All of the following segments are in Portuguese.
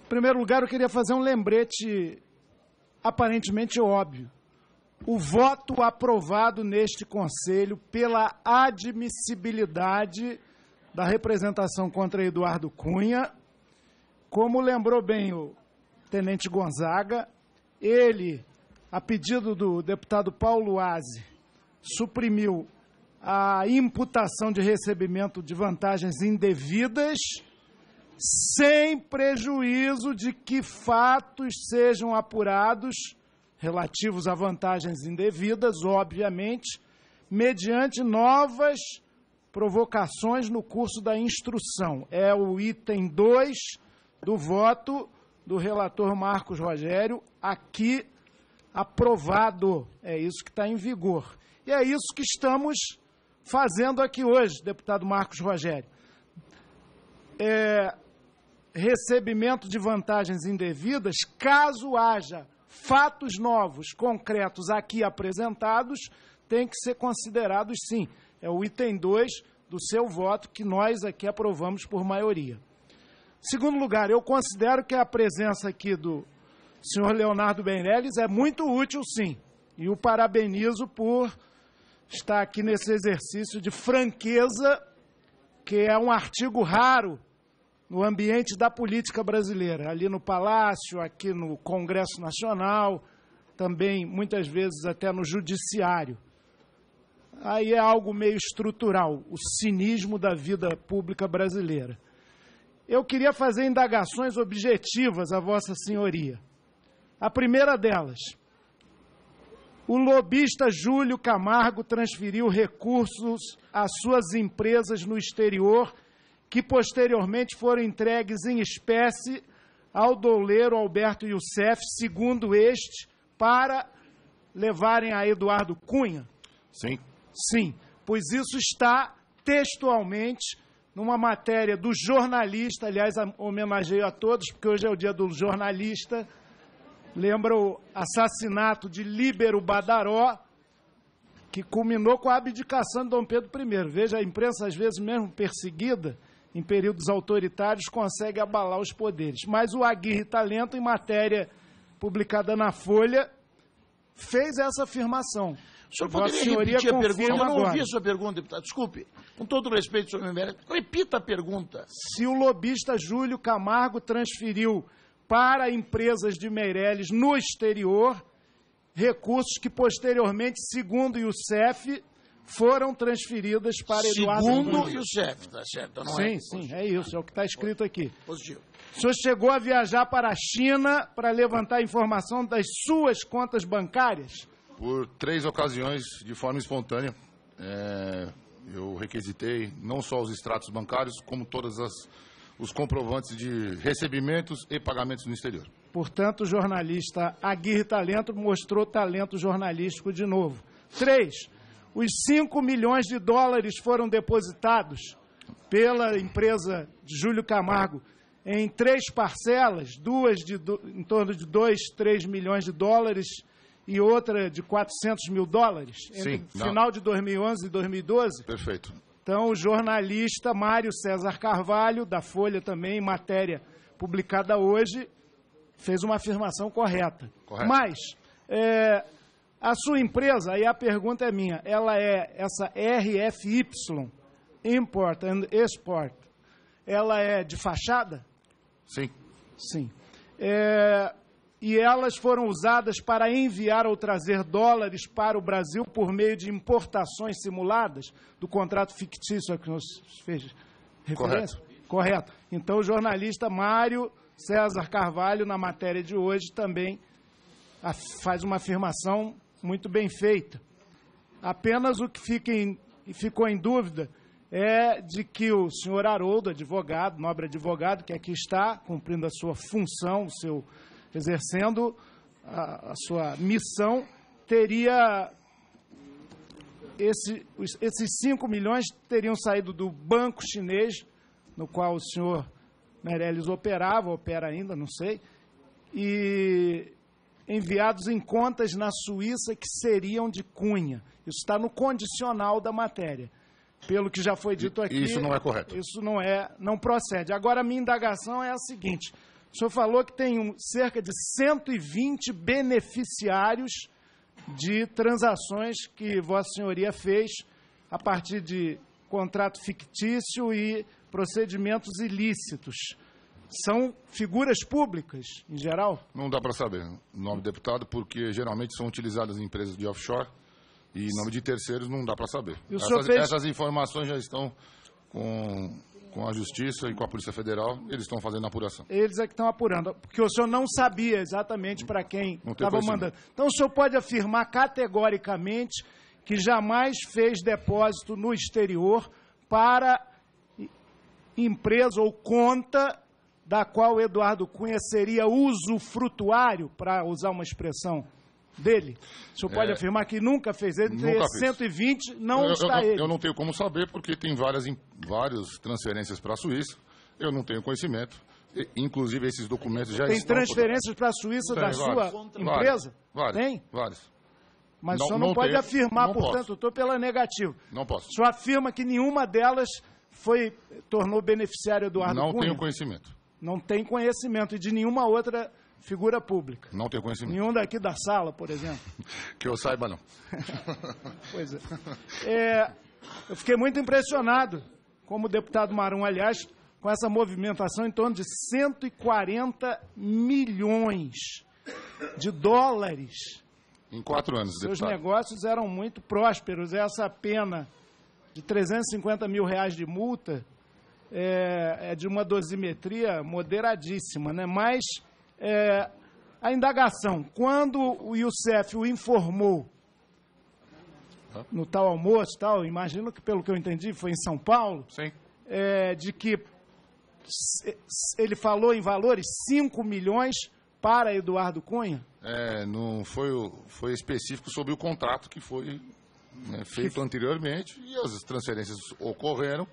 Em primeiro lugar, eu queria fazer um lembrete aparentemente óbvio. O voto aprovado neste Conselho pela admissibilidade da representação contra Eduardo Cunha, como lembrou bem o tenente Gonzaga, ele, a pedido do deputado Paulo Aze, suprimiu a imputação de recebimento de vantagens indevidas, sem prejuízo de que fatos sejam apurados relativos a vantagens indevidas, obviamente, mediante novas provocações no curso da instrução. É o item 2 do voto do relator Marcos Rogério, aqui aprovado. É isso que está em vigor. E é isso que estamos fazendo aqui hoje, deputado Marcos Rogério. Recebimento de vantagens indevidas, caso haja fatos novos, concretos aqui apresentados, tem que ser considerados, sim. É o item 2 do seu voto, que nós aqui aprovamos por maioria. Segundo lugar, eu considero que a presença aqui do senhor Leonardo Meirelles é muito útil, sim. E o parabenizo por estar aqui nesse exercício de franqueza, que é um artigo raro no ambiente da política brasileira, ali no Palácio, aqui no Congresso Nacional, também, muitas vezes, até no Judiciário. Aí é algo meio estrutural, o cinismo da vida pública brasileira. Eu queria fazer indagações objetivas a Vossa Senhoria. A primeira delas, o lobista Júlio Camargo transferiu recursos às suas empresas no exterior, que posteriormente foram entregues em espécie ao douleiro Alberto Youssef, segundo este, para levarem a Eduardo Cunha? Sim. Sim, pois isso está textualmente numa matéria do jornalista, aliás, homenageio a todos, porque hoje é o dia do jornalista, lembra o assassinato de Líbero Badaró, que culminou com a abdicação de Dom Pedro I. Veja, a imprensa, às vezes, mesmo perseguida, em períodos autoritários, consegue abalar os poderes. Mas o Aguirre Talento, em matéria publicada na Folha, fez essa afirmação. O senhor poderia repetir a pergunta? Eu não ouvi a sua pergunta, deputado. Desculpe. Com todo o respeito, senhor Meirelles, repita a pergunta. Se o lobista Júlio Camargo transferiu para empresas de Meirelles no exterior recursos que posteriormente, segundo o Youssef, foram transferidas para Eduardo Cunha. Segundo o Youssef, tá certo? Não sim, sim, é isso, é o que está escrito aqui. Positivo. O senhor chegou a viajar para a China para levantar informação das suas contas bancárias? Por 3 ocasiões, de forma espontânea, eu requisitei não só os extratos bancários, como todos os comprovantes de recebimentos e pagamentos no exterior. Portanto, o jornalista Aguirre Talento mostrou talento jornalístico de novo. 3. Os 5 milhões de dólares foram depositados pela empresa de Júlio Camargo em 3 parcelas, duas em torno de 2, 3 milhões de dólares e outra de 400 mil dólares, entre final de 2011 e 2012. Perfeito. Então, o jornalista Mário César Carvalho, da Folha também, em matéria publicada hoje, fez uma afirmação correta. Correto. Mas, a sua empresa, aí a pergunta é minha, ela é essa RFY, Import and Export, ela é de fachada? Sim. Sim. E elas foram usadas para enviar ou trazer dólares para o Brasil por meio de importações simuladas do contrato fictício a que nos fez referência? Correto. Então, o jornalista Mário César Carvalho, na matéria de hoje, também faz uma afirmação muito bem feita. Apenas o que ficou em dúvida é de que o senhor Haroldo, advogado, nobre advogado, que aqui está, cumprindo a sua função, exercendo a sua missão, teria esses 5 milhões teriam saído do banco chinês, no qual o senhor Meirelles opera ainda, não sei, e enviados em contas na Suíça que seriam de Cunha. Isso está no condicional da matéria. Pelo que já foi dito aqui... Isso não é correto. Isso não procede. Agora, a minha indagação é a seguinte. O senhor falou que tem cerca de 120 beneficiários de transações que Vossa Senhoria fez a partir de contrato fictício e procedimentos ilícitos. São figuras públicas, em geral? Não dá para saber o nome do deputado, porque geralmente são utilizadas em empresas de offshore e nome de terceiros não dá para saber. Essas informações já estão com a Justiça e com a Polícia Federal, eles estão fazendo a apuração. Eles é que estão apurando, porque o senhor não sabia exatamente para quem estava mandando. Então o senhor pode afirmar categoricamente que jamais fez depósito no exterior para empresa ou conta da qual Eduardo Cunha seria usufrutuário, para usar uma expressão dele? O senhor pode afirmar que nunca fez? Entre 120 não está ele. Eu não tenho como saber, porque tem várias transferências para a Suíça. Eu não tenho conhecimento. Inclusive, esses documentos já estão... Tem transferências para a Suíça da sua empresa? Tem? Várias. Mas o senhor não pode afirmar, portanto, eu estou pela negativa. Não posso. O senhor afirma que nenhuma delas tornou beneficiário Eduardo Cunha? Não tenho conhecimento. Não tem conhecimento, e de nenhuma outra figura pública? Não tenho conhecimento. Nenhum daqui da sala, por exemplo? Que eu saiba, não. Pois é. Eu fiquei muito impressionado, como deputado Marum, aliás, com essa movimentação em torno de 140 milhões de dólares. Em 4 anos, deputado. Seus negócios eram muito prósperos. Essa pena de R$350 mil de multa é de uma dosimetria moderadíssima, né? Mas a indagação, quando o Youssef o informou no tal almoço, imagino que, pelo que eu entendi, foi em São Paulo, sim, de que ele falou em valores 5 milhões para Eduardo Cunha? Não foi específico sobre o contrato que foi feito anteriormente, e as transferências ocorreram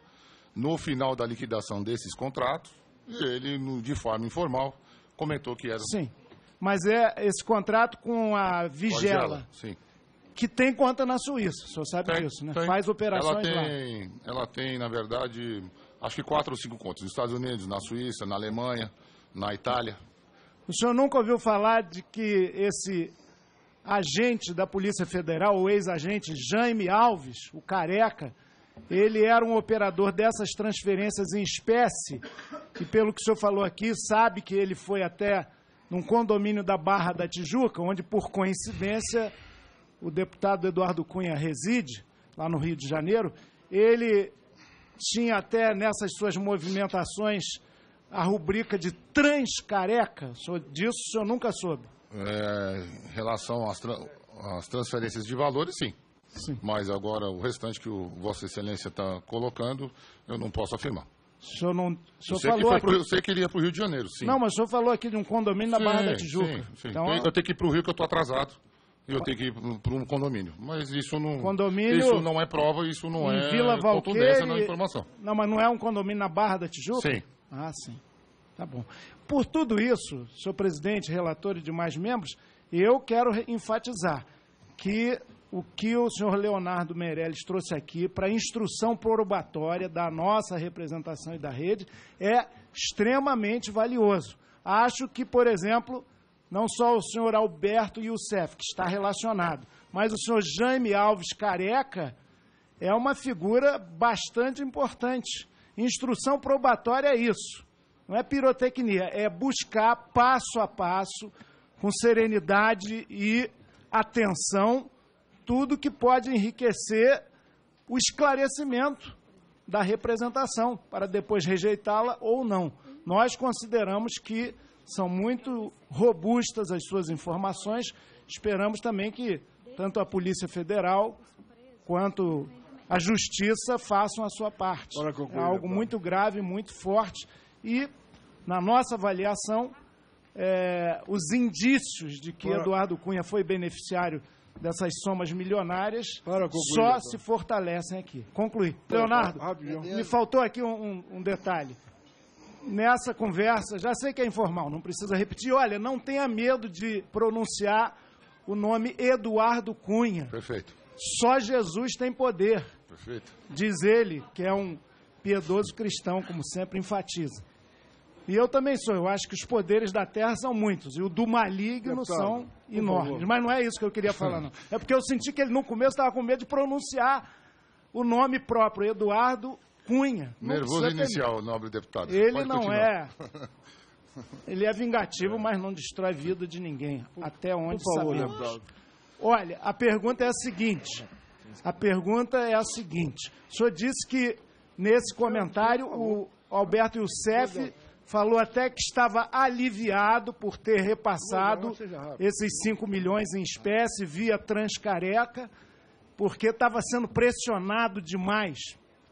no final da liquidação desses contratos, e ele, de forma informal, comentou que era... Sim, mas esse contrato com a Vigela, sim, que tem conta na Suíça, o senhor sabe disso, né? Tem. Faz operações lá. Ela tem, na verdade, acho que 4 ou 5 contas, nos Estados Unidos, na Suíça, na Alemanha, na Itália. O senhor nunca ouviu falar de que esse agente da Polícia Federal, o ex-agente Jaime Alves, o Careca, ele era um operador dessas transferências em espécie, e pelo que o senhor falou aqui, sabe que ele foi até num condomínio da Barra da Tijuca, onde, por coincidência, o deputado Eduardo Cunha reside, lá no Rio de Janeiro. Ele tinha até nessas suas movimentações a rubrica de transcareca. Disso o senhor nunca soube? Em relação às transferências de valores, sim. Mas agora o restante que Vossa Excelência está colocando, eu não posso afirmar. Eu sei que ele ia para o Rio de Janeiro, sim. Não, mas o senhor falou aqui de um condomínio na Barra da Tijuca. Sim. Então, eu tenho que ir para o Rio, que eu estou atrasado. E eu tenho que ir para um condomínio. Mas isso não é prova, isso não é Vila contundência na informação. Não, mas não é um condomínio na Barra da Tijuca? Sim. Ah, sim. Tá bom. Por tudo isso, senhor presidente, relator e demais membros, eu quero enfatizar que o que o senhor Leonardo Meirelles trouxe aqui para instrução probatória da nossa representação e da rede é extremamente valioso. Acho que, por exemplo, não só o senhor Alberto Youssef, que está relacionado, mas o senhor Jaime Alves Careca é uma figura bastante importante. Instrução probatória é isso. Não é pirotecnia, é buscar passo a passo, com serenidade e atenção, tudo que pode enriquecer o esclarecimento da representação, para depois rejeitá-la ou não. Nós consideramos que são muito robustas as suas informações, esperamos também que tanto a Polícia Federal quanto a Justiça façam a sua parte. É algo muito grave, muito forte, e, na nossa avaliação, os indícios de que Eduardo Cunha foi beneficiário dessas somas milionárias só se fortalecem aqui. Concluí. Leonardo, me faltou aqui um detalhe. Nessa conversa, já sei que é informal, não precisa repetir, olha, não tenha medo de pronunciar o nome Eduardo Cunha. Perfeito. Só Jesus tem poder. Perfeito. Diz ele, que é um piedoso cristão, como sempre enfatiza. E eu também sou. Eu acho que os poderes da terra são muitos. E o do maligno são enormes. Mas não é isso que eu queria falar, não. É porque eu senti que ele, no começo, estava com medo de pronunciar o nome próprio, Eduardo Cunha. Nervoso inicial, nobre deputado. Ele Pode não continuar. é. Ele é vingativo, mas não destrói a vida de ninguém. Até onde sabemos. Olha, a pergunta é a seguinte. O senhor disse que, nesse comentário, o Alberto Youssef falou até que estava aliviado por ter repassado esses 5 milhões em espécie via Transcareca, porque estava sendo pressionado demais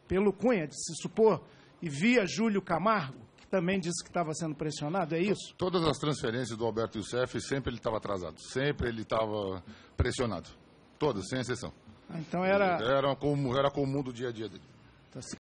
pelo Cunha, de se supor, e via Júlio Camargo, que também disse que estava sendo pressionado, é isso? Todas as transferências do Alberto Youssef, sempre ele estava atrasado, sempre ele estava pressionado. Todas, sem exceção. Então era comum do dia a dia dele.